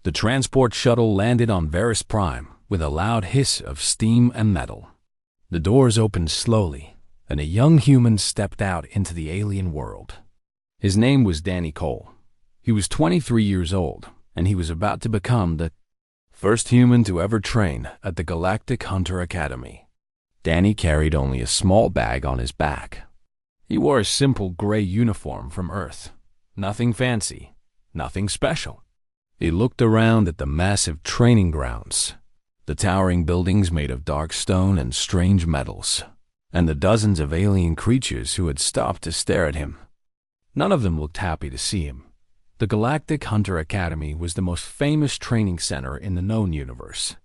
The transport shuttle landed on Varus Prime with a loud hiss of steam and metal. The doors opened slowly, and a young human stepped out into the alien world. His name was Danny Cole. He was 23 years old, and he was about to become the first human to ever train at the Galactic Hunter Academy. Danny carried only a small bag on his back. He wore a simple gray uniform from Earth. Nothing fancy, nothing special. He looked around at the massive training grounds, the towering buildings made of dark stone and strange metals, and the dozens of alien creatures who had stopped to stare at him. None of them looked happy to see him. The Galactic Hunter Academy was the most famous training center in the known universe.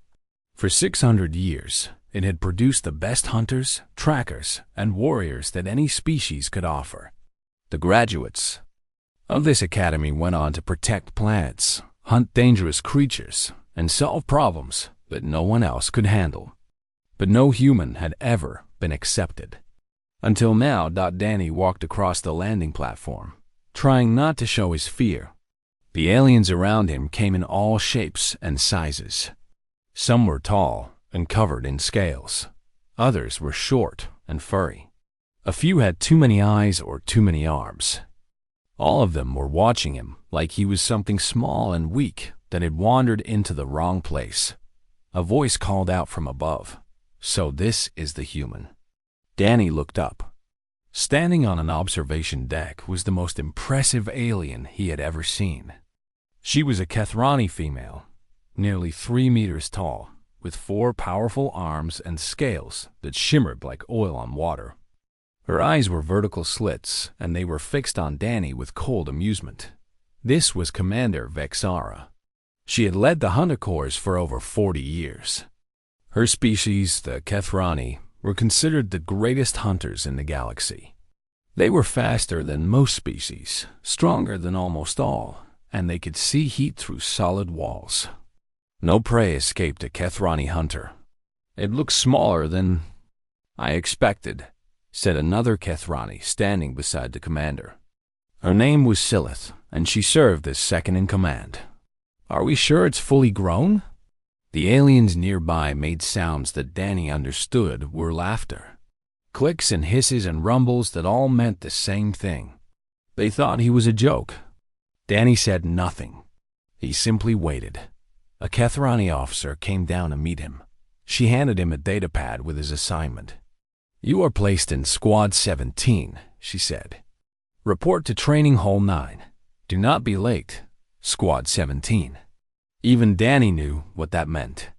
For 600 years, it had produced the best hunters, trackers, and warriors that any species could offer. The graduates of this academy went on to protect planets, hunt dangerous creatures, and solve problems that no one else could handle. But no human had ever been accepted. Until now, Danny walked across the landing platform, trying not to show his fear. The aliens around him came in all shapes and sizes. Some were tall and covered in scales. Others were short and furry. A few had too many eyes or too many arms. All of them were watching him like he was something small and weak that had wandered into the wrong place. A voice called out from above, "So this is the human." Danny looked up. Standing on an observation deck was the most impressive alien he had ever seen. She was a Trainee female, nearly 3 meters tall, with 4 powerful arms and scales that shimmered like oil on water. Her eyes were vertical slits, and they were fixed on Danny with cold amusement. This was Commander Vexara. She had led the Hunter Corps for over 40 years. Her species, the Trainee, were considered the greatest hunters in the galaxy. They were faster than most species, stronger than almost all, and they could see heat through solid walls. No prey escaped a Trainee hunter. "It looks smaller than I expected," said another Trainee standing beside the commander. Her name was Silith, and she served as second in command. "Are we sure it's fully grown?" The aliens nearby made sounds that Danny understood were laughter. Clicks and hisses and rumbles that all meant the same thing. They thought he was a joke. Danny said nothing. He simply waited. A Trainee officer came down to meet him. She handed him a datapad with his assignment. "You are placed in Squad 17, she said. "Report to Training Hall 9. Do not be late. Squad 17. Even Danny knew what that meant.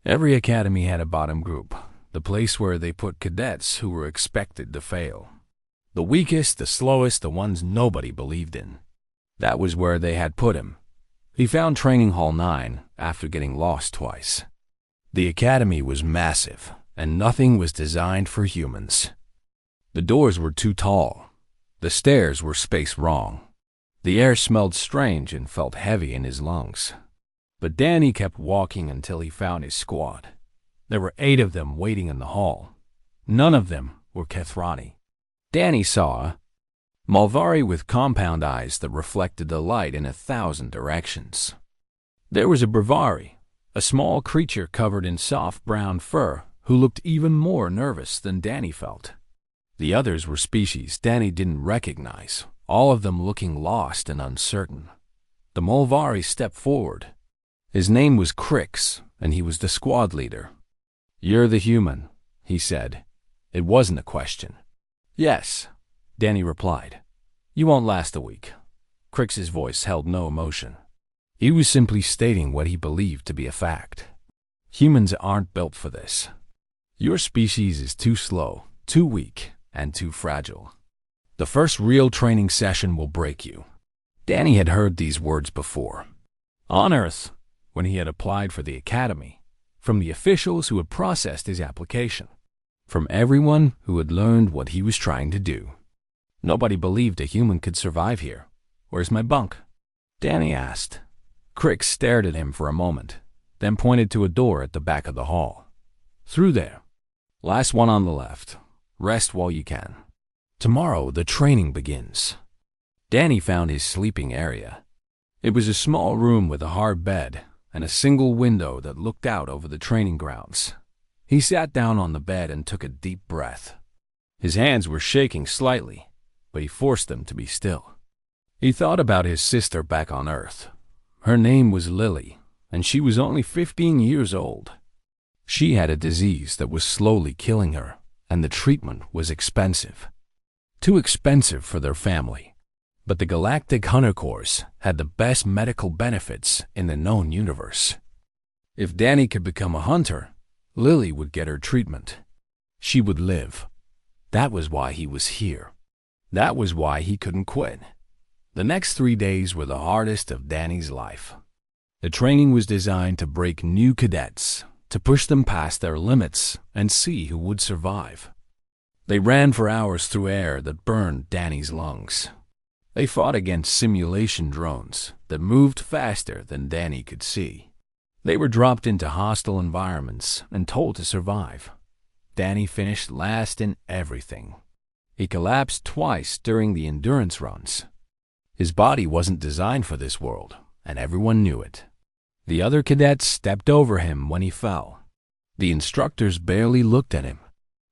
Every academy had a bottom group, the place where they put cadets who were expected to fail. The weakest, the slowest, the ones nobody believed in. That was where they had put him. He found Training Hall 9 after getting lost twice. The academy was massive, and nothing was designed for humans. The doors were too tall. The stairs were spaced wrong. The air smelled strange and felt heavy in his lungs. But Danny kept walking until he found his squad. There were 8 of them waiting in the hall. None of them were Trainee. Danny saw Malvari with compound eyes that reflected the light in 1,000 directions. There was a Bravari, a small creature covered in soft brown fur who looked even more nervous than Danny felt. The others were species Danny didn't recognize, all of them looking lost and uncertain. The Malvari stepped forward. His name was Crix, and he was the squad leader. "You're the human," he said. It wasn't a question. "Yes," Danny replied. "You won't last a week." Crix's voice held no emotion. He was simply stating what he believed to be a fact. Humans aren't built for this. Your species is too slow, too weak, and too fragile. The first real training session will break you. Danny had heard these words before. On Earth, when he had applied for the academy, from the officials who had processed his application, from everyone who had learned what he was trying to do. Nobody believed a human could survive here. "Where's my bunk?" Danny asked. Crix stared at him for a moment, then pointed to a door at the back of the hall. "Through there. Last one on the left. Rest while you can. Tomorrow the training begins." Danny found his sleeping area. It was a small room with a hard bed and a single window that looked out over the training grounds. He sat down on the bed and took a deep breath. His hands were shaking slightly, but he forced them to be still. He thought about his sister back on Earth. Her name was Lily, and she was only 15 years old. She had a disease that was slowly killing her, and the treatment was expensive. Too expensive for their family. But the Galactic Hunter Corps had the best medical benefits in the known universe. If Danny could become a hunter, Lily would get her treatment. She would live. That was why he was here. That was why he couldn't quit. The next 3 days were the hardest of Danny's life. The training was designed to break new cadets, to push them past their limits and see who would survive. They ran for hours through air that burned Danny's lungs. They fought against simulation drones that moved faster than Danny could see. They were dropped into hostile environments and told to survive. Danny finished last in everything. He collapsed twice during the endurance runs. His body wasn't designed for this world, and everyone knew it. The other cadets stepped over him when he fell. The instructors barely looked at him.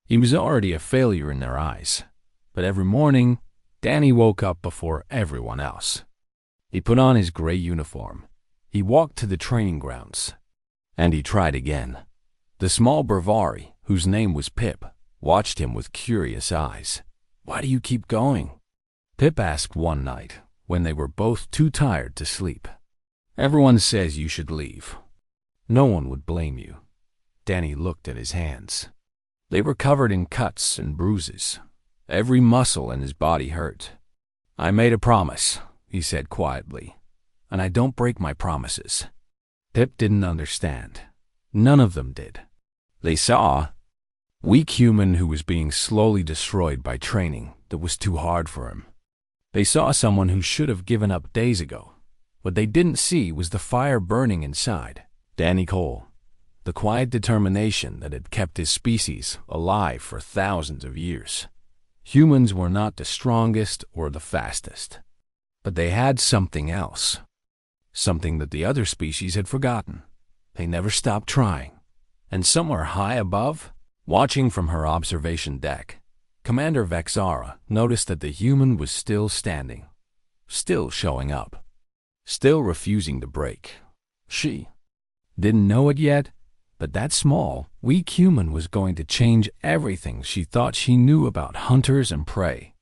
He was already a failure in their eyes. But every morning, Danny woke up before everyone else. He put on his gray uniform. He walked to the training grounds. And he tried again. The small Bravari, whose name was Pip, watched him with curious eyes. "Why do you keep going?" Pip asked one night, when they were both too tired to sleep. "Everyone says you should leave. No one would blame you." Danny looked at his hands. They were covered in cuts and bruises. Every muscle in his body hurt. "I made a promise," he said quietly, "and I don't break my promises." Pip didn't understand. None of them did. They saw a weak human who was being slowly destroyed by training that was too hard for him. They saw someone who should have given up days ago. What they didn't see was the fire burning inside. Danny Cole, the quiet determination that had kept his species alive for thousands of years. Humans were not the strongest or the fastest, but they had something else. Something that the other species had forgotten. They never stopped trying. And somewhere high above, watching from her observation deck, Commander Vexara noticed that the human was still standing, still showing up, still refusing to break. She didn't know it yet, but that small, weak human was going to change everything she thought she knew about hunters and prey.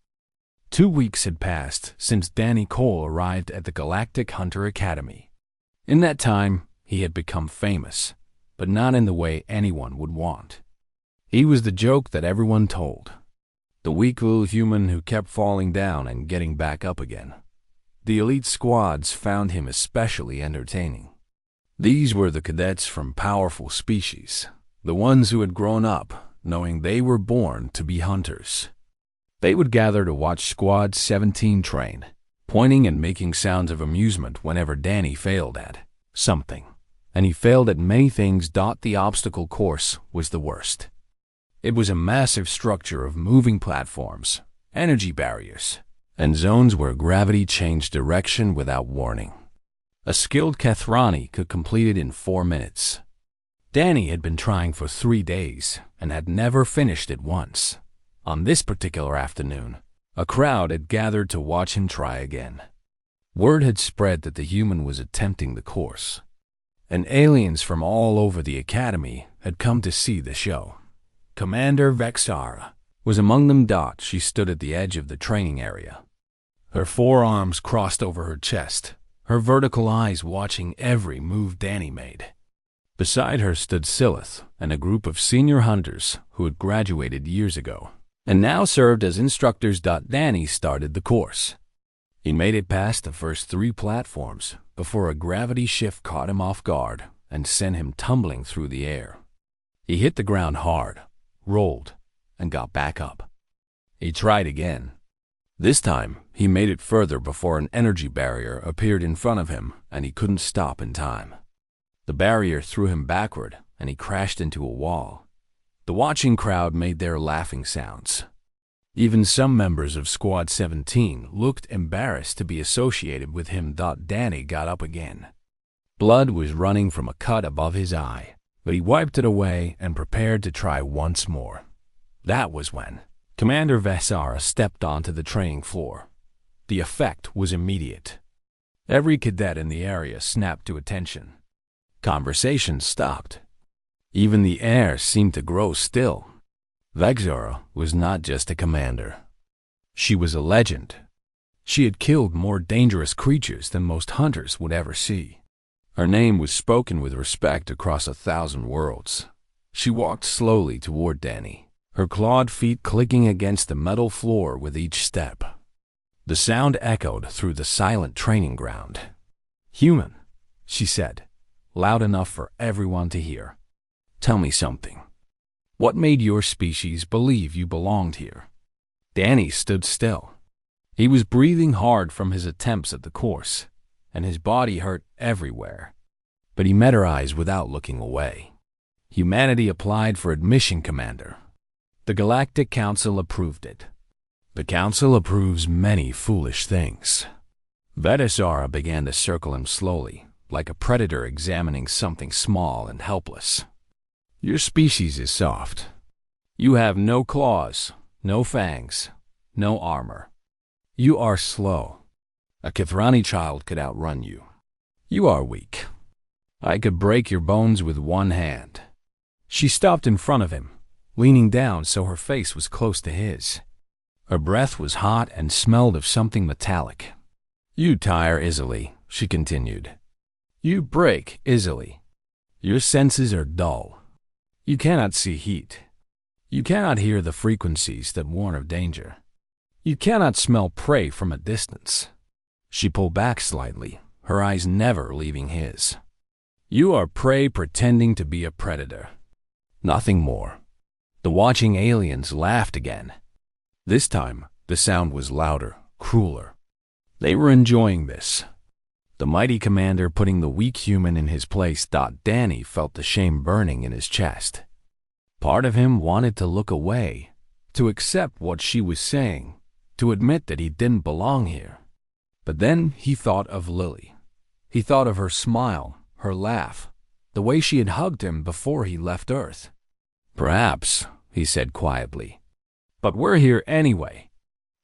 2 weeks had passed since Danny Cole arrived at the Galactic Hunter Academy. In that time, he had become famous, but not in the way anyone would want. He was the joke that everyone told. The weak little human who kept falling down and getting back up again. The elite squads found him especially entertaining. These were the cadets from powerful species, the ones who had grown up knowing they were born to be hunters. They would gather to watch Squad 17 train, pointing and making sounds of amusement whenever Danny failed at something. And he failed at many things. The obstacle course was the worst. It was a massive structure of moving platforms, energy barriers, and zones where gravity changed direction without warning. A skilled Kethrani could complete it in 4 minutes. Danny had been trying for 3 days and had never finished it once. On this particular afternoon, a crowd had gathered to watch him try again. Word had spread that the human was attempting the course, and aliens from all over the academy had come to see the show. Commander Vexara was among them. She stood at the edge of the training area. Her forearms crossed over her chest, her vertical eyes watching every move Danny made. Beside her stood Silith and a group of senior hunters who had graduated years ago and now served as instructors. Danny started the course. He made it past the first 3 platforms before a gravity shift caught him off guard and sent him tumbling through the air. He hit the ground hard, rolled, and got back up. He tried again. This time, he made it further before an energy barrier appeared in front of him and he couldn't stop in time. The barrier threw him backward and he crashed into a wall. The watching crowd made their laughing sounds. Even some members of Squad 17 looked embarrassed to be associated with him. Danny got up again. Blood was running from a cut above his eye, but he wiped it away and prepared to try once more. That was when Commander Vesara stepped onto the training floor. The effect was immediate. Every cadet in the area snapped to attention. Conversation stopped. Even the air seemed to grow still. Vesara was not just a commander. She was a legend. She had killed more dangerous creatures than most hunters would ever see. Her name was spoken with respect across 1,000 worlds. She walked slowly toward Danny, her clawed feet clicking against the metal floor with each step. The sound echoed through the silent training ground. "Human," she said, loud enough for everyone to hear. "Tell me something. What made your species believe you belonged here?" Danny stood still. He was breathing hard from his attempts at the course, and his body hurt everywhere. But he met her eyes without looking away. Humanity applied for admission, Commander. The Galactic Council approved it. The Council approves many foolish things. Vesara began to circle him slowly, like a predator examining something small and helpless. "Your species is soft. You have no claws, no fangs, no armor. You are slow. A Kithrani child could outrun you. You are weak. I could break your bones with one hand." She stopped in front of him, leaning down so her face was close to his. Her breath was hot and smelled of something metallic. "You tire easily," she continued. "You break easily. Your senses are dull. You cannot see heat. You cannot hear the frequencies that warn of danger. You cannot smell prey from a distance." She pulled back slightly, her eyes never leaving his. "You are prey pretending to be a predator. Nothing more." The watching aliens laughed again. This time, the sound was louder, crueler. They were enjoying this. The mighty commander putting the weak human in his place. Danny felt the shame burning in his chest. Part of him wanted to look away, to accept what she was saying, to admit that he didn't belong here. But then he thought of Lily. He thought of her smile, her laugh, the way she had hugged him before he left Earth. "Perhaps," he said quietly. "But we're here anyway."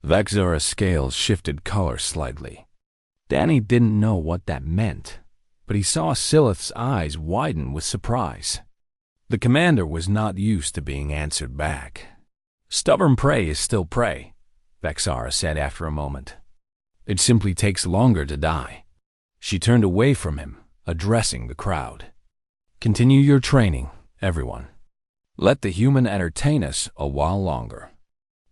Vesara's scales shifted color slightly. Danny didn't know what that meant, but he saw Silith's eyes widen with surprise. The commander was not used to being answered back. "Stubborn prey is still prey," Vesara said after a moment. "It simply takes longer to die." She turned away from him, addressing the crowd. "Continue your training, everyone. Let the human entertain us a while longer.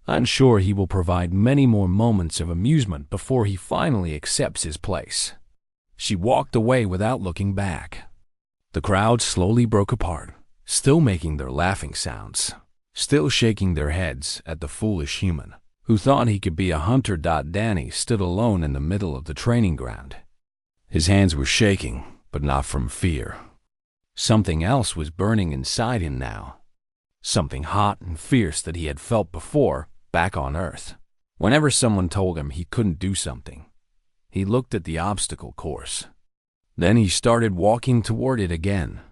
I'm sure he will provide many more moments of amusement before he finally accepts his place." She walked away without looking back. The crowd slowly broke apart, still making their laughing sounds, still shaking their heads at the foolish human who thought he could be a hunter. Danny stood alone in the middle of the training ground. His hands were shaking, but not from fear. Something else was burning inside him now. Something hot and fierce that he had felt before, back on Earth. Whenever someone told him he couldn't do something, he looked at the obstacle course. Then he started walking toward it again.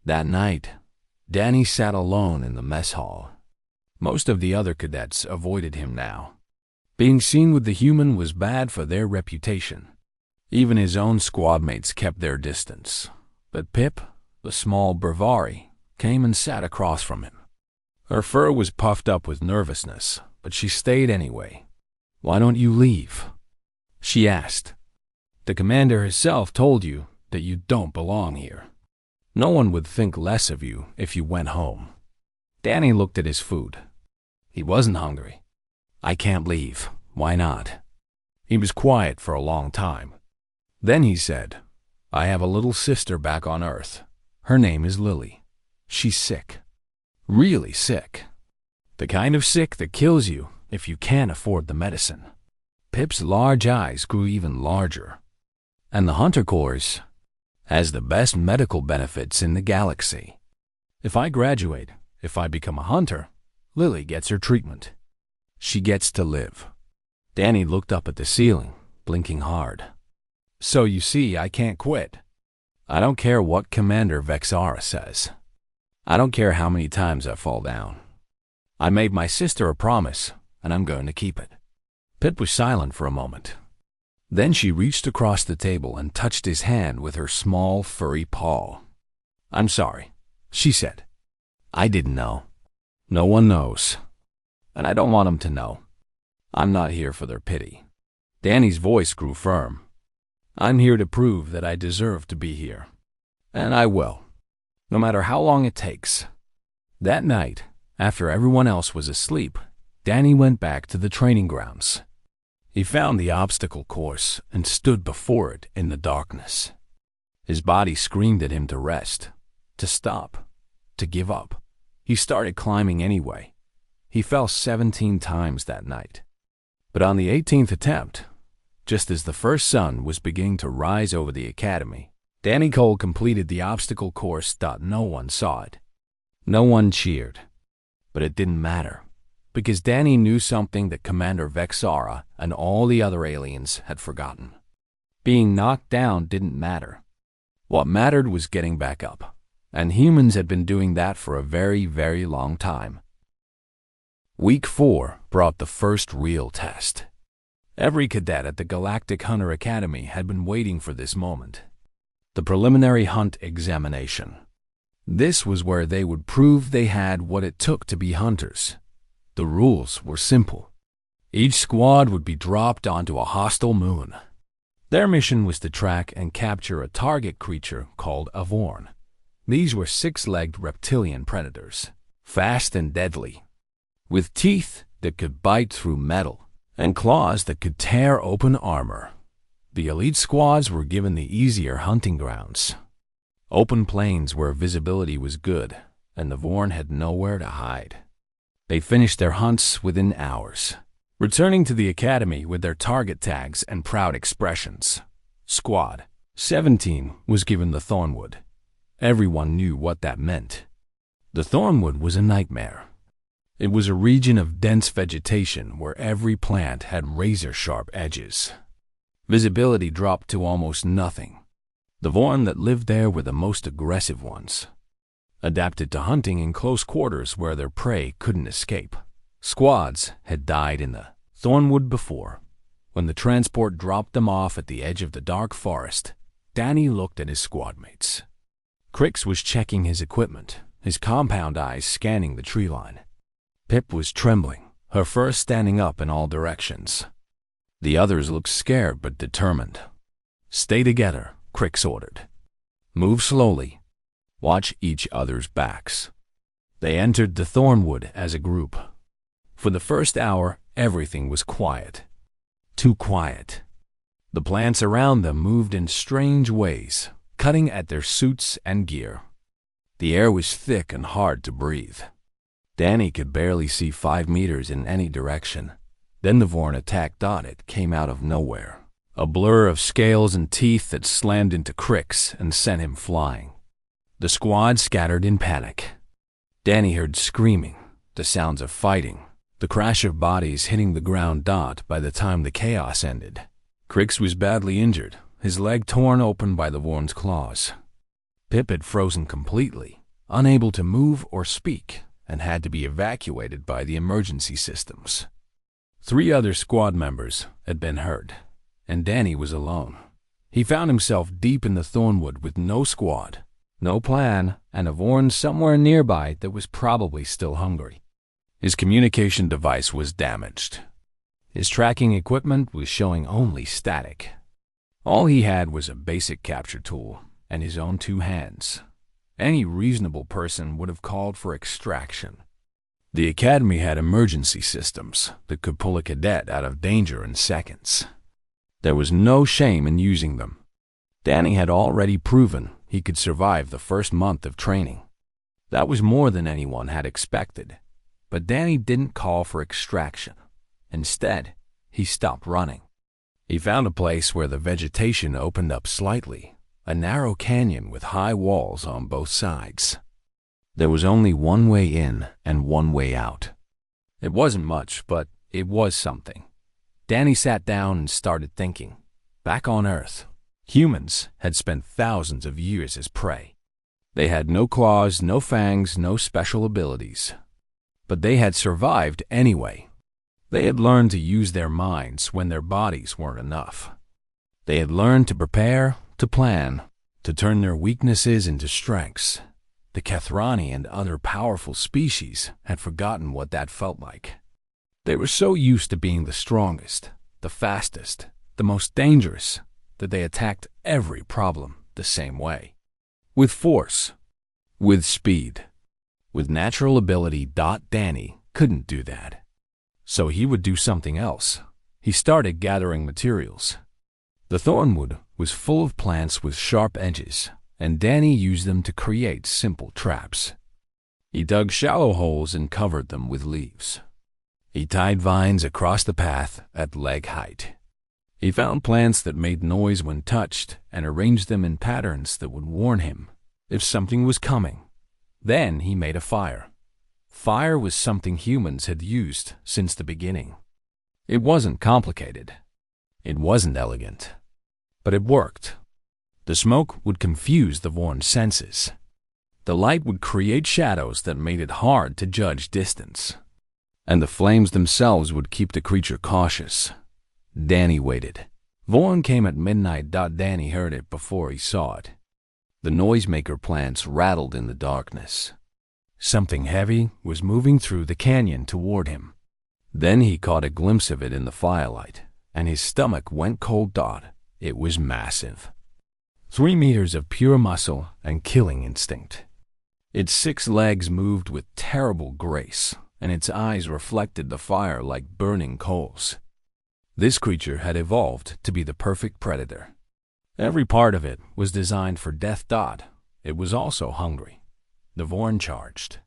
That night, Danny sat alone in the mess hall. Most of the other cadets avoided him now. Being seen with the human was bad for their reputation. Even his own squadmates kept their distance. But Pip, the small Bravari, came and sat across from him. Her fur was puffed up with nervousness, but she stayed anyway. "Why don't you leave?" she asked. "The commander herself told you that you don't belong here. No one would think less of you if you went home." Danny looked at his food. He wasn't hungry. "I can't leave. Why not?" He was quiet for a long time. Then he said, "I have a little sister back on Earth. Her name is Lily. She's sick. Really sick. The kind of sick that kills you if you can't afford the medicine." Pip's large eyes grew even larger. "And the Hunter Corps has the best medical benefits in the galaxy. If I graduate, if I become a hunter, Lily gets her treatment. She gets to live. Danny looked up at the ceiling, blinking hard. So you see, I can't quit. I don't care what Commander Vexara says. I don't care how many times I fall down. I made my sister a promise, and I'm going to keep it. Pip was silent for a moment. Then she reached across the table and touched his hand with her small, furry paw. I'm sorry, she said. I didn't know. No one knows. And I don't want them to know. I'm not here for their pity. Danny's voice grew firm. I'm here to prove that I deserve to be here. And I will. No matter how long it takes. That night, after everyone else was asleep, Danny went back to the training grounds. He found the obstacle course and stood before it in the darkness. His body screamed at him to rest, to stop, to give up. He started climbing anyway. He fell 17 times that night. But on the 18th attempt, just as the first sun was beginning to rise over the academy, Danny Cole completed the obstacle course. No one saw it. No one cheered. But it didn't matter, because Danny knew something that Commander Vexara and all the other aliens had forgotten. Being knocked down didn't matter. What mattered was getting back up, and humans had been doing that for a very, very long time. Week 4 brought the first real test. Every cadet at the Galactic Hunter Academy had been waiting for this moment. The preliminary hunt examination. This was where they would prove they had what it took to be hunters. The rules were simple. Each squad would be dropped onto a hostile moon. Their mission was to track and capture a target creature called a Vorn. These were 6-legged reptilian predators, fast and deadly, with teeth that could bite through metal and claws that could tear open armor. The elite squads were given the easier hunting grounds. Open plains where visibility was good, and the Vorn had nowhere to hide. They finished their hunts within hours, returning to the academy with their target tags and proud expressions. Squad 17 was given the Thornwood. Everyone knew what that meant. The Thornwood was a nightmare. It was a region of dense vegetation where every plant had razor-sharp edges. Visibility dropped to almost nothing. The Vorn that lived there were the most aggressive ones, adapted to hunting in close quarters where their prey couldn't escape. Squads had died in the Thornwood before. When the transport dropped them off at the edge of the dark forest, Danny looked at his squadmates. Crix was checking his equipment, his compound eyes scanning the tree line. Pip was trembling, her fur standing up in all directions. The others looked scared but determined. Stay together, Crix ordered. Move slowly. Watch each other's backs. They entered the Thornwood as a group. For the first hour, everything was quiet. Too quiet. The plants around them moved in strange ways, cutting at their suits and gear. The air was thick and hard to breathe. Danny could barely see 5 meters in any direction. Then the Vorn attack. It came out of nowhere. A blur of scales and teeth that slammed into Crix and sent him flying. The squad scattered in panic. Danny heard screaming, the sounds of fighting, the crash of bodies hitting the ground. By the time the chaos ended, Crix was badly injured, his leg torn open by the Vorn's claws. Pip had frozen completely, unable to move or speak, and had to be evacuated by the emergency systems. 3 other squad members had been hurt, and Danny was alone. He found himself deep in the Thornwood with no squad, no plan, and a Vorn somewhere nearby that was probably still hungry. His communication device was damaged. His tracking equipment was showing only static. All he had was a basic capture tool and his own 2 hands. Any reasonable person would have called for extraction. The academy had emergency systems that could pull a cadet out of danger in seconds. There was no shame in using them. Danny had already proven he could survive the first month of training. That was more than anyone had expected. But Danny didn't call for extraction. Instead, he stopped running. He found a place where the vegetation opened up slightly, a narrow canyon with high walls on both sides. There was only one way in and one way out. It wasn't much, but It was something. Danny sat down and started thinking. Back on Earth, humans had spent thousands of years as prey. They had no claws, no fangs, no special abilities. But they had survived anyway. They had learned to use their minds when their bodies weren't enough. They had learned to prepare, to plan, to turn their weaknesses into strengths. The Trainee and other powerful species had forgotten what that felt like. They were so used to being the strongest, the fastest, the most dangerous, that they attacked every problem the same way. With force, with speed, with natural ability. Danny couldn't do that. So he would do something else. He started gathering materials. The thornwood was full of plants with sharp edges, and Danny used them to create simple traps. He dug shallow holes and covered them with leaves. He tied vines across the path at leg height. He found plants that made noise when touched and arranged them in patterns that would warn him if something was coming. Then he made a fire. Fire was something humans had used since the beginning. It wasn't complicated. It wasn't elegant. But it worked. The smoke would confuse the Vorn's senses. The light would create shadows that made it hard to judge distance. And the flames themselves would keep the creature cautious. Danny waited. Vorn came at midnight. Danny heard it before he saw it. The noisemaker plants rattled in the darkness. Something heavy was moving through the canyon toward him. Then he caught a glimpse of it in the firelight, and his stomach went cold. It was massive. 3 meters of pure muscle and killing instinct. Its 6 legs moved with terrible grace, and its eyes reflected the fire like burning coals. This creature had evolved to be the perfect predator. Every part of it was designed for death. It was also hungry. The Vorn charged.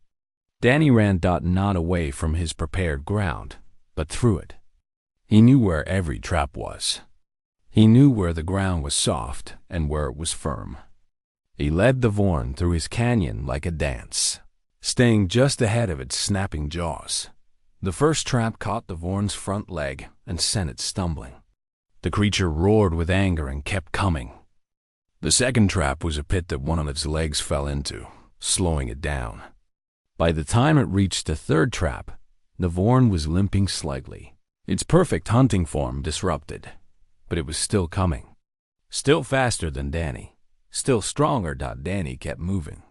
Danny ran. Not away from his prepared ground, but through it. He knew where every trap was. He knew where the ground was soft and where it was firm. He led the Vorn through his canyon like a dance, staying just ahead of its snapping jaws. The first trap caught the Vorn's front leg and sent it stumbling. The creature roared with anger and kept coming. The second trap was a pit that one of its legs fell into, slowing it down. By the time it reached the third trap, the Vorn was limping slightly, its perfect hunting form disrupted. But it was still coming. Still faster than Danny. Still stronger. Danny kept moving.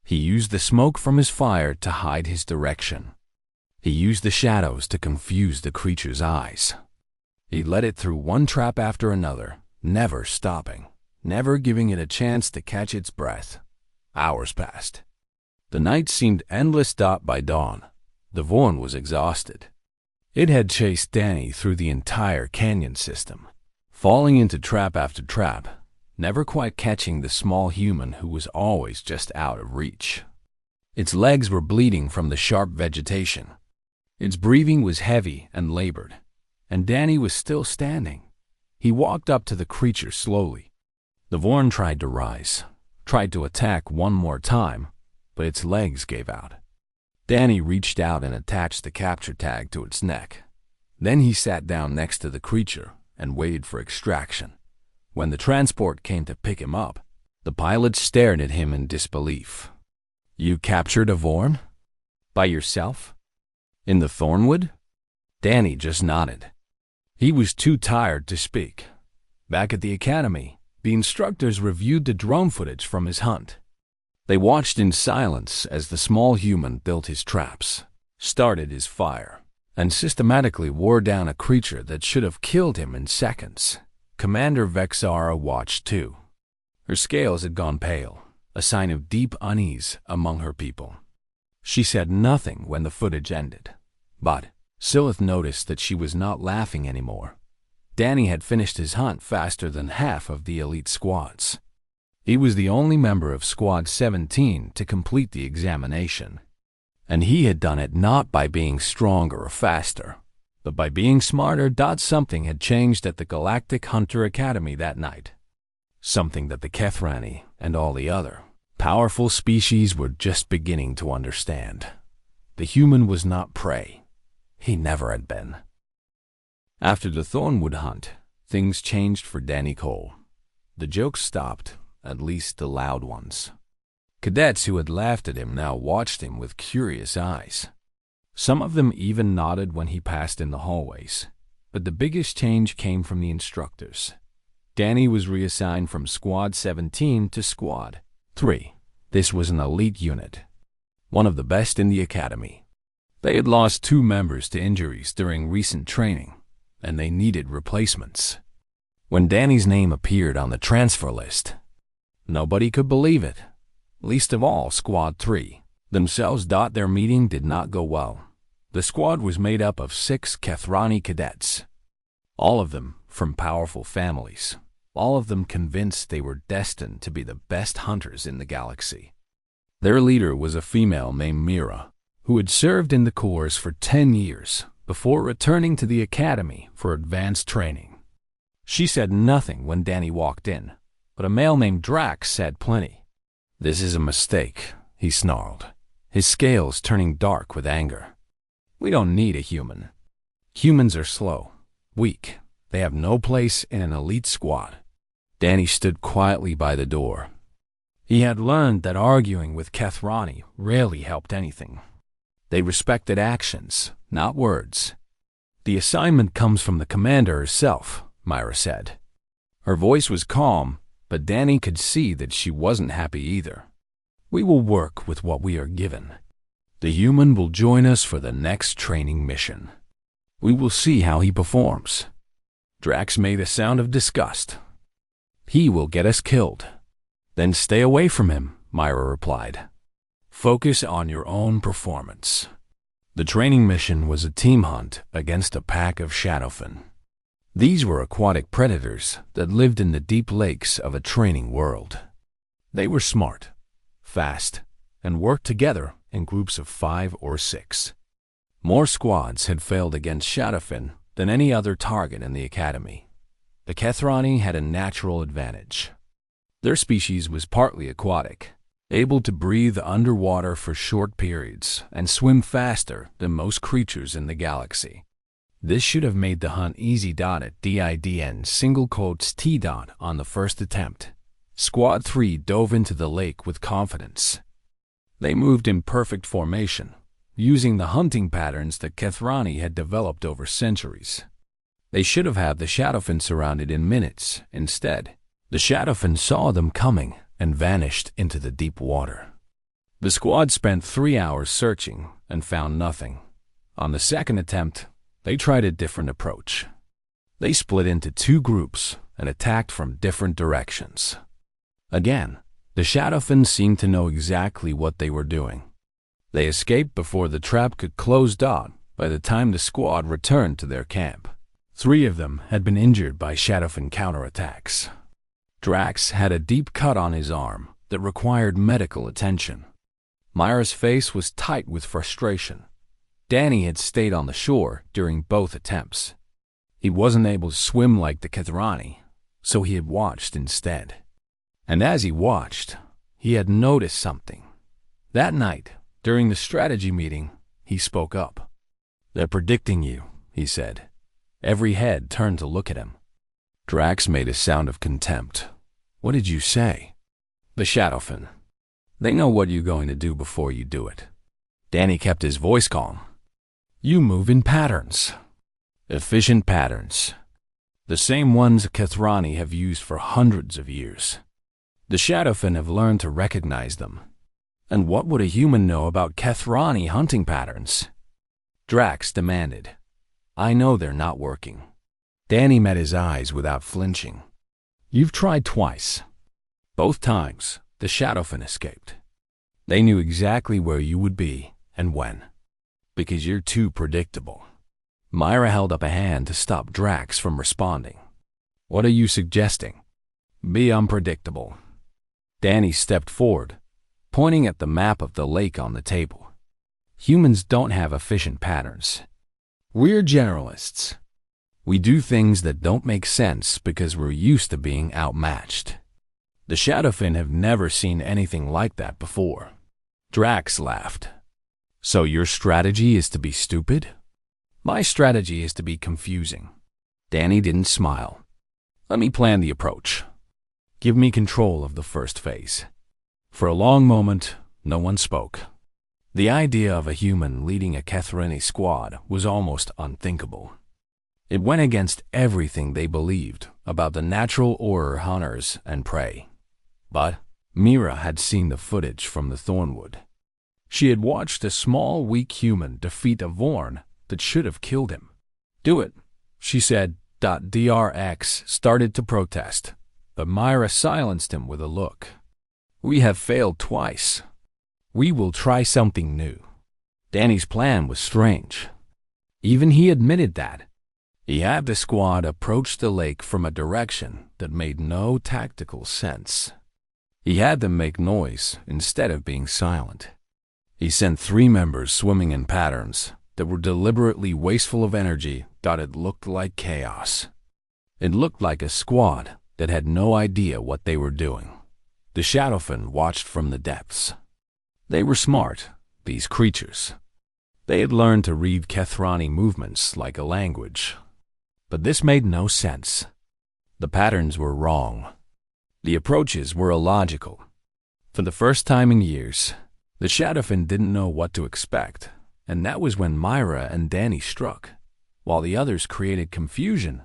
He used the smoke from his fire to hide his direction. He used the shadows to confuse the creature's eyes. He led it through one trap after another, never stopping, never giving it a chance to catch its breath. Hours passed. The night seemed endless. By dawn, the Vorn was exhausted. It had chased Danny through the entire canyon system, falling into trap after trap, never quite catching the small human who was always just out of reach. Its legs were bleeding from the sharp vegetation. Its breathing was heavy and labored, and Danny was still standing. He walked up to the creature slowly. The Vorn tried to rise, tried to attack one more time, but its legs gave out. Danny reached out and attached the capture tag to its neck. Then he sat down next to the creature and waited for extraction. When the transport came to pick him up, the pilot stared at him in disbelief. "You captured a Vorn? By yourself? In the Thornwood?" Danny just nodded. He was too tired to speak. Back at the academy, the instructors reviewed the drone footage from his hunt. They watched in silence as the small human built his traps, started his fire, and systematically wore down a creature that should have killed him in seconds. Commander Vexara watched too. Her scales had gone pale, a sign of deep unease among her people. She said nothing when the footage ended, but Silith noticed that she was not laughing anymore. Danny had finished his hunt faster than half of the elite squads. He was the only member of Squad 17 to complete the examination. And he had done it not by being stronger or faster, but by being smarter. Something had changed at the Galactic Hunter Academy that night. Something that the Trainee and all the other powerful species were just beginning to understand. The human was not prey. He never had been. After the Thornwood hunt, things changed for Danny Cole. The jokes stopped, at least the loud ones. Cadets who had laughed at him now watched him with curious eyes. Some of them even nodded when he passed in the hallways. But the biggest change came from the instructors. Danny was reassigned from Squad 17 to Squad 3. This was an elite unit, one of the best in the academy. They had lost 2 members to injuries during recent training, and they needed replacements. When Danny's name appeared on the transfer list, nobody could believe it, least of all Squad 3 themselves. Their meeting did not go well. The squad was made up of 6 Kethrani cadets, all of them from powerful families, all of them convinced they were destined to be the best hunters in the galaxy. Their leader was a female named Mira, who had served in the Corps for 10 years before returning to the academy for advanced training. She said nothing when Danny walked in, but a male named Drax said plenty. "This is a mistake," he snarled, his scales turning dark with anger. "We don't need a human. Humans are slow, weak. They have no place in an elite squad." Danny stood quietly by the door. He had learned that arguing with Kethrani rarely helped anything. They respected actions, not words. "The assignment comes from the commander herself," Myra said. Her voice was calm, but Danny could see that she wasn't happy either. "We will work with what we are given. The human will join us for the next training mission. We will see how he performs." Drax made a sound of disgust. "He will get us killed." "Then stay away from him," Myra replied. "Focus on your own performance." The training mission was a team hunt against a pack of shadowfen. These were aquatic predators that lived in the deep lakes of a training world. They were smart, fast, and worked together in groups of 5 or 6. More squads had failed against shadowfen than any other target in the academy. The Kethrani had a natural advantage. Their species was partly aquatic, able to breathe underwater for short periods and swim faster than most creatures in the galaxy. This should have made the hunt easy. At DIDN single quotes T. On the first attempt, Squad 3 dove into the lake with confidence. They moved in perfect formation, using the hunting patterns that Kethrani had developed over centuries. They should have had the shadowfen surrounded in minutes. Instead, the shadowfen saw them coming and vanished into the deep water. The squad spent 3 hours searching and found nothing. On the second attempt, they tried a different approach. They split into 2 groups and attacked from different directions. Again, the shadowfen seemed to know exactly what they were doing. They escaped before the trap could close. By the time the squad returned to their camp, 3 of them had been injured by shadowfen counterattacks. Drax had a deep cut on his arm that required medical attention. Myra's face was tight with frustration. Danny had stayed on the shore during both attempts. He wasn't able to swim like the Kethrani, so he had watched instead. And as he watched, he had noticed something. That night, during the strategy meeting, he spoke up. "They're predicting you," he said. Every head turned to look at him. Drax made a sound of contempt. "What did you say?" "The shadowfen. They know what you're going to do before you do it." Danny kept his voice calm. "You move in patterns. Efficient patterns. The same ones Kethrani have used for hundreds of years. The shadowfen have learned to recognize them. And what would a human know about Kethrani hunting patterns?" Drax demanded. "I know they're not working." Danny met his eyes without flinching. "You've tried twice. Both times, the shadowfen escaped. They knew exactly where you would be and when. Because you're too predictable." Myra held up a hand to stop Drax from responding. "What are you suggesting?" "Be unpredictable." Danny stepped forward, pointing at the map of the lake on the table. "Humans don't have efficient patterns. We're generalists. We do things that don't make sense because we're used to being outmatched. The shadowfen have never seen anything like that before." Drax laughed. "So your strategy is to be stupid?" "My strategy is to be confusing. Danny didn't smile. Let me plan the approach. Give me control of the first phase. For a long moment, no one spoke. The idea of a human leading a Trainee squad was almost unthinkable. It went against everything they believed about the natural order hunters and prey. But Mira had seen the footage from the Thornwood. She had watched a small, weak human defeat a Vorn that should have killed him. Do it, she said. DRX started to protest, but Myra silenced him with a look. We have failed twice. We will try something new. Danny's plan was strange. Even he admitted that. He had the squad approach the lake from a direction that made no tactical sense. He had them make noise instead of being silent. He sent 3 members swimming in patterns that were deliberately wasteful of energy. It looked like chaos. It looked like a squad that had no idea what they were doing. The Shadowfen watched from the depths. They were smart, these creatures. They had learned to read Trainee movements like a language. But this made no sense. The patterns were wrong. The approaches were illogical. For the first time in years, the Shadowfen didn't know what to expect, and that was when Myra and Danny struck. While the others created confusion,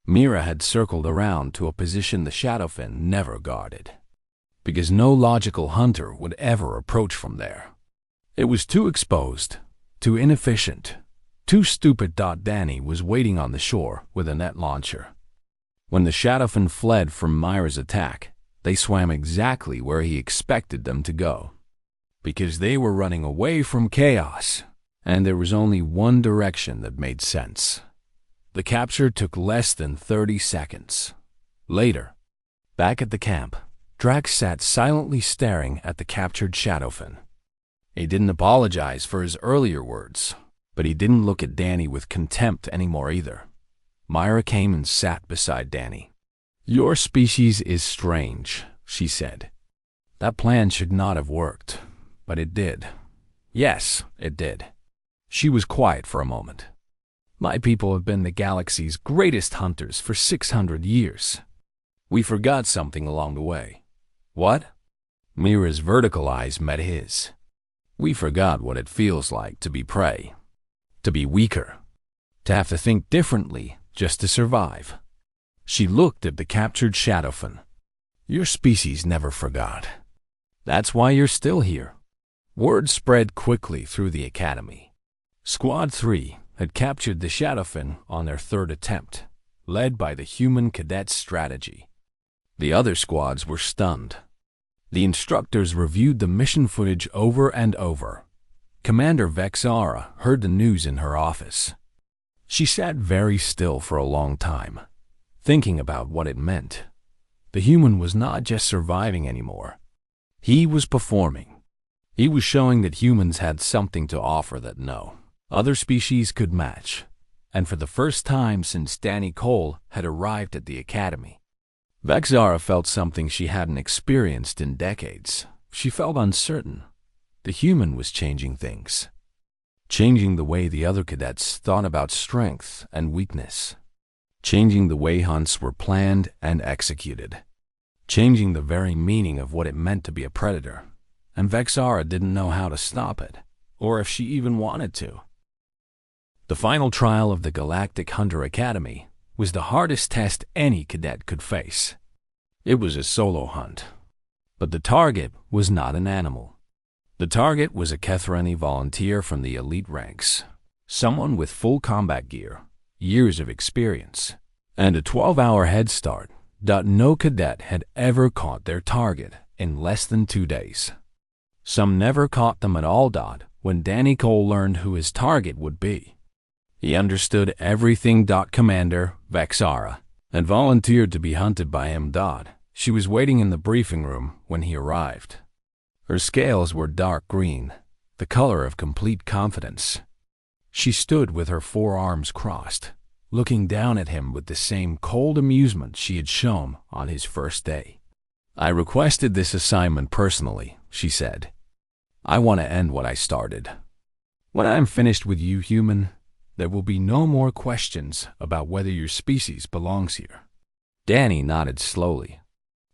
Mira had circled around to a position the Shadowfen never guarded, because no logical hunter would ever approach from there. It was too exposed, too inefficient, too stupid. Danny was waiting on the shore with a net launcher. When the Shadowfen fled from Myra's attack, they swam exactly where he expected them to go, because they were running away from chaos. And there was only one direction that made sense. The capture took less than 30 seconds. Later, back at the camp, Drax sat silently staring at the captured Shadowfen. He didn't apologize for his earlier words, but he didn't look at Danny with contempt anymore either. Myra came and sat beside Danny. Your species is strange, she said. That plan should not have worked, but it did. Yes, it did. She was quiet for a moment. My people have been the galaxy's greatest hunters for 600 years. We forgot something along the way. What? Mira's vertical eyes met his. We forgot what it feels like to be prey, to be weaker, to have to think differently just to survive. She looked at the captured Shadowfen. Your species never forgot. That's why you're still here. Word spread quickly through the academy. Squad 3 had captured the Shadowfen on their 3rd attempt, led by the human cadet's strategy. The other squads were stunned. The instructors reviewed the mission footage over and over. Commander Vexara heard the news in her office. She sat very still for a long time, thinking about what it meant. The human was not just surviving anymore. He was performing. He was showing that humans had something to offer that no other species could match. And for the first time since Danny Cole had arrived at the academy, Vexara felt something she hadn't experienced in decades. She felt uncertain. The human was changing things. Changing the way the other cadets thought about strength and weakness. Changing the way hunts were planned and executed. Changing the very meaning of what it meant to be a predator. And Vexara didn't know how to stop it, or if she even wanted to. The final trial of the Galactic Hunter Academy was the hardest test any cadet could face. It was a solo hunt. But the target was not an animal. The target was a Trainee volunteer from the elite ranks, someone with full combat gear, years of experience, and a 12-hour head start. No cadet had ever caught their target in less than 2 days. Some never caught them at all. When Danny Cole learned who his target would be, he understood everything. Commander Vexara and volunteered to be hunted by him. She was waiting in the briefing room when he arrived. Her scales were dark green, the color of complete confidence. She stood with her forearms crossed, looking down at him with the same cold amusement she had shown on his first day. I requested this assignment personally, she said. I want to end what I started. When I'm finished with you, human, there will be no more questions about whether your species belongs here. Danny nodded slowly.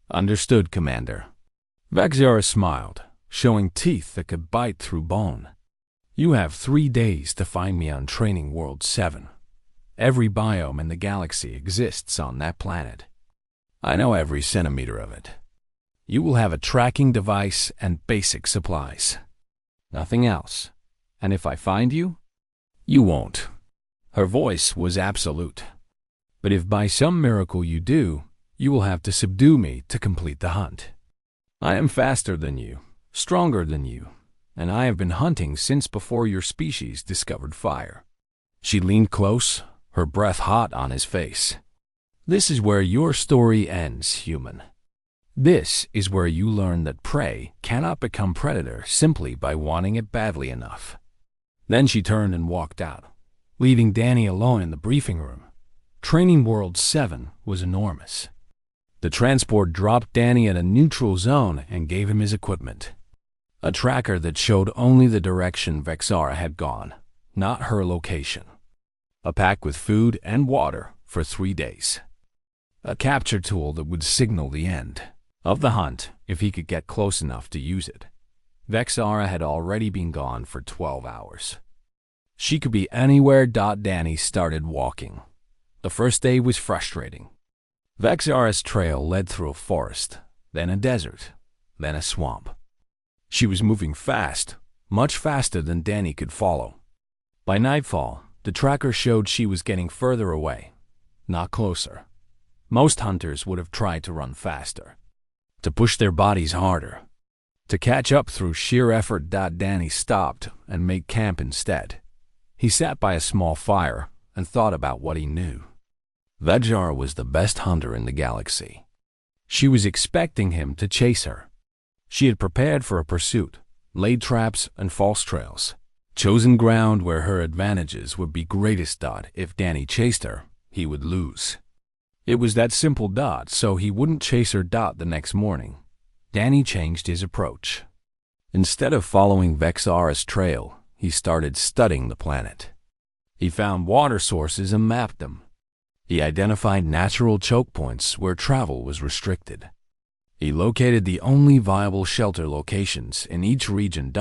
Understood, Commander. Vexara smiled, showing teeth that could bite through bone. You have 3 days to find me on Training World 7. Every biome in the galaxy exists on that planet. I know every centimeter of it. You will have a tracking device and basic supplies. Nothing else. And if I find you, you won't. Her voice was absolute. But if by some miracle you do, you will have to subdue me to complete the hunt. I am faster than you, stronger than you, and I have been hunting since before your species discovered fire. She leaned close, her breath hot on his face. This is where your story ends, human. This is where you learn that prey cannot become predator simply by wanting it badly enough. Then she turned and walked out, leaving Danny alone in the briefing room. Training World 7 was enormous. The transport dropped Danny at a neutral zone and gave him his equipment. A tracker that showed only the direction Vexara had gone, not her location. A pack with food and water for 3 days. A capture tool that would signal the end of the hunt if he could get close enough to use it. Vexara had already been gone for 12 hours. She could be anywhere. Danny started walking. The first day was frustrating. Vexara's trail led through a forest, then a desert, then a swamp. She was moving fast, much faster than Danny could follow. By nightfall, the tracker showed she was getting further away, not closer. Most hunters would have tried to run faster, to push their bodies harder, to catch up through sheer effort. Danny stopped and made camp instead. He sat by a small fire and thought about what he knew. Vexara was the best hunter in the galaxy. She was expecting him to chase her. She had prepared for a pursuit, laid traps and false trails, chosen ground where her advantages would be greatest. If Danny chased her, he would lose. It was that simple. So he wouldn't chase her. The next morning, Danny changed his approach. Instead of following Vexara's trail, he started studying the planet. He found water sources and mapped them. He identified natural choke points where travel was restricted. He located the only viable shelter locations in each region.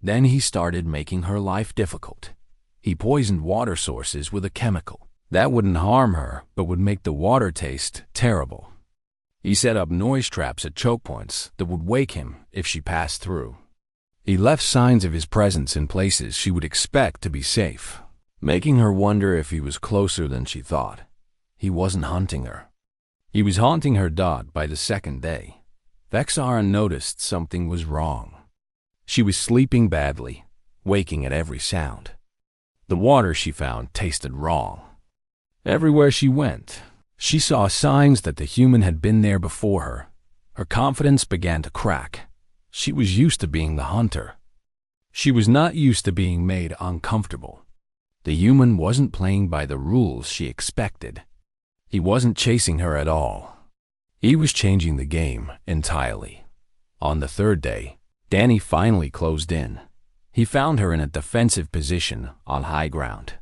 Then he started making her life difficult. He poisoned water sources with a chemical that wouldn't harm her but would make the water taste terrible. He set up noise traps at choke points that would wake him if she passed through. He left signs of his presence in places she would expect to be safe, making her wonder if he was closer than she thought. He wasn't hunting her. He was haunting her. By the second day, Vexara noticed something was wrong. She was sleeping badly, waking at every sound. The water she found tasted wrong. Everywhere she went, she saw signs that the human had been there before her. Her confidence began to crack. She was used to being the hunter. She was not used to being made uncomfortable. The human wasn't playing by the rules she expected. He wasn't chasing her at all. He was changing the game entirely. On the third day, Danny finally closed in. He found her in a defensive position on high ground.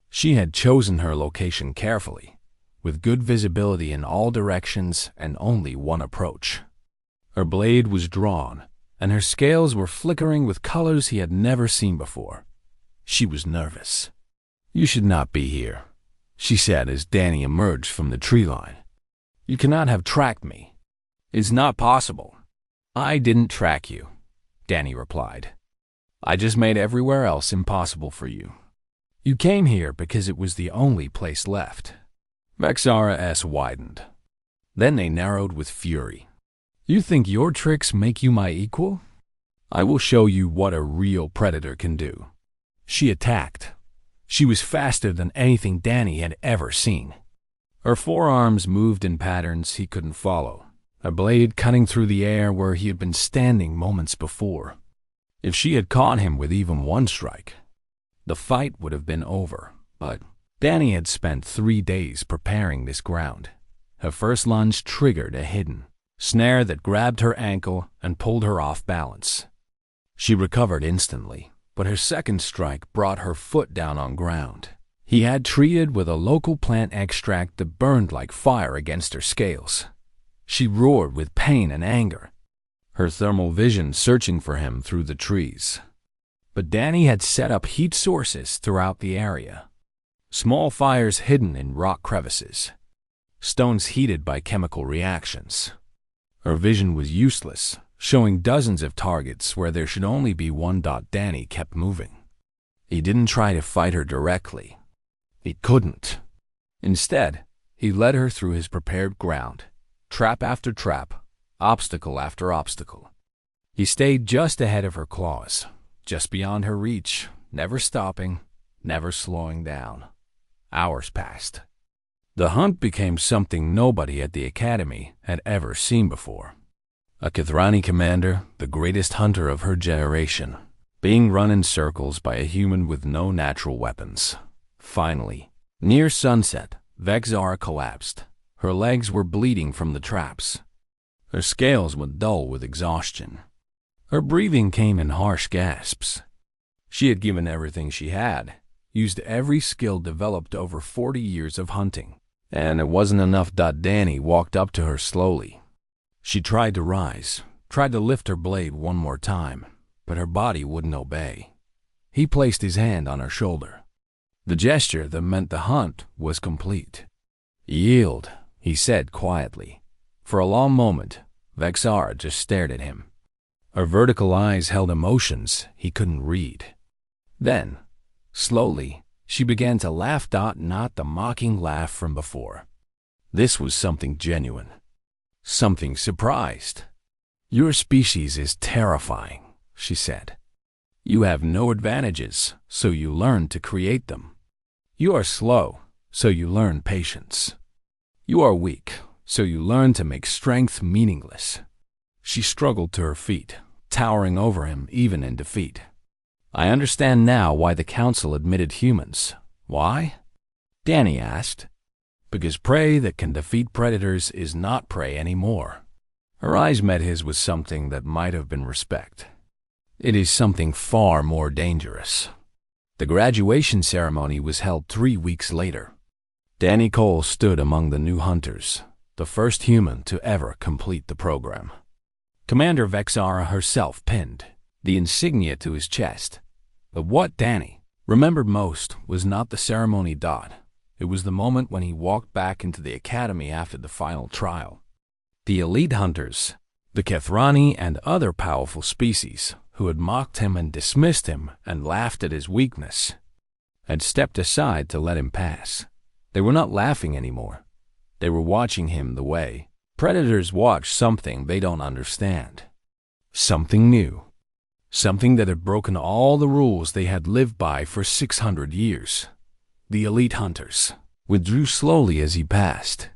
She had chosen her location carefully, with good visibility in all directions and only one approach. Her blade was drawn, and her scales were flickering with colors he had never seen before. She was nervous. "You should not be here," she said as Danny emerged from the tree line. "You cannot have tracked me. It's not possible." "I didn't track you," Danny replied. "I just made everywhere else impossible for you. You came here because it was the only place left." Vexara's eyes widened. Then they narrowed with fury. "You think your tricks make you my equal? I will show you what a real predator can do." She attacked. She was faster than anything Danny had ever seen. Her forearms moved in patterns he couldn't follow, a blade cutting through the air where he had been standing moments before. If she had caught him with even one strike, the fight would have been over. But Danny had spent 3 days preparing this ground. Her first lunge triggered a hidden snare that grabbed her ankle and pulled her off balance. She recovered instantly, but her second strike brought her foot down on ground. He had treated with a local plant extract that burned like fire against her scales. She roared with pain and anger, her thermal vision searching for him through the trees. But Danny had set up heat sources throughout the area. Small fires hidden in rock crevices. Stones heated by chemical reactions. Her vision was useless, showing dozens of targets where there should only be one. Danny kept moving. He didn't try to fight her directly. He couldn't. Instead, he led her through his prepared ground, trap after trap, obstacle after obstacle. He stayed just ahead of her claws, just beyond her reach, never stopping, never slowing down. Hours passed. The hunt became something nobody at the academy had ever seen before. A Trainee commander, the greatest hunter of her generation, being run in circles by a human with no natural weapons. Finally, near sunset, Vexara collapsed. Her legs were bleeding from the traps. Her scales were dull with exhaustion. Her breathing came in harsh gasps. She had given everything she had, used every skill developed over 40 years of hunting, and it wasn't enough. Danny walked up to her slowly. She tried to rise, tried to lift her blade one more time, but her body wouldn't obey. He placed his hand on her shoulder. The gesture that meant the hunt was complete. "Yield," he said quietly. For a long moment, Vexara just stared at him. Her vertical eyes held emotions he couldn't read. Then, slowly, she began to laugh. Not the mocking laugh from before. This was something genuine. Something surprised. "Your species is terrifying," she said. "You have no advantages, so you learn to create them. You are slow, so you learn patience. You are weak, so you learn to make strength meaningless." She struggled to her feet, towering over him even in defeat. "I understand now why the council admitted humans." "Why?" Danny asked. "Because prey that can defeat predators is not prey anymore." Her eyes met his with something that might have been respect. "It is something far more dangerous." The graduation ceremony was held 3 weeks later. Danny Cole stood among the new hunters, the first human to ever complete the program. Commander Vexara herself pinned the insignia to his chest. But what Danny remembered most was not the ceremony. It was the moment when he walked back into the academy after the final trial. The elite hunters, the Trainee and other powerful species who had mocked him and dismissed him and laughed at his weakness, had stepped aside to let him pass. They were not laughing anymore. They were watching him the way predators watch something they don't understand. Something new. Something that had broken all the rules they had lived by for 600 years. The elite hunters withdrew slowly as he passed,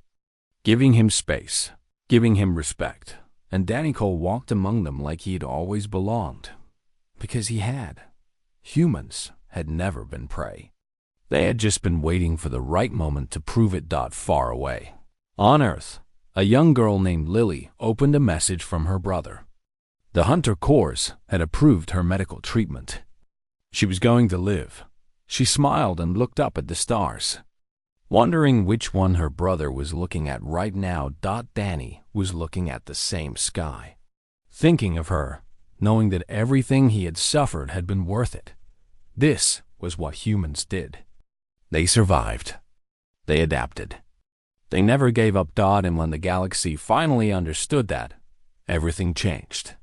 giving him space, giving him respect, and Danny Cole walked among them like he had always belonged. Because he had. Humans had never been prey. They had just been waiting for the right moment to prove it. Far away, on Earth, a young girl named Lily opened a message from her brother. The Hunter Corps had approved her medical treatment. She was going to live. She smiled and looked up at the stars, wondering which one her brother was looking at right now. Danny was looking at the same sky, thinking of her, knowing that everything he had suffered had been worth it. This was what humans did. They survived. They adapted. They never gave up. And when the galaxy finally understood that, everything changed.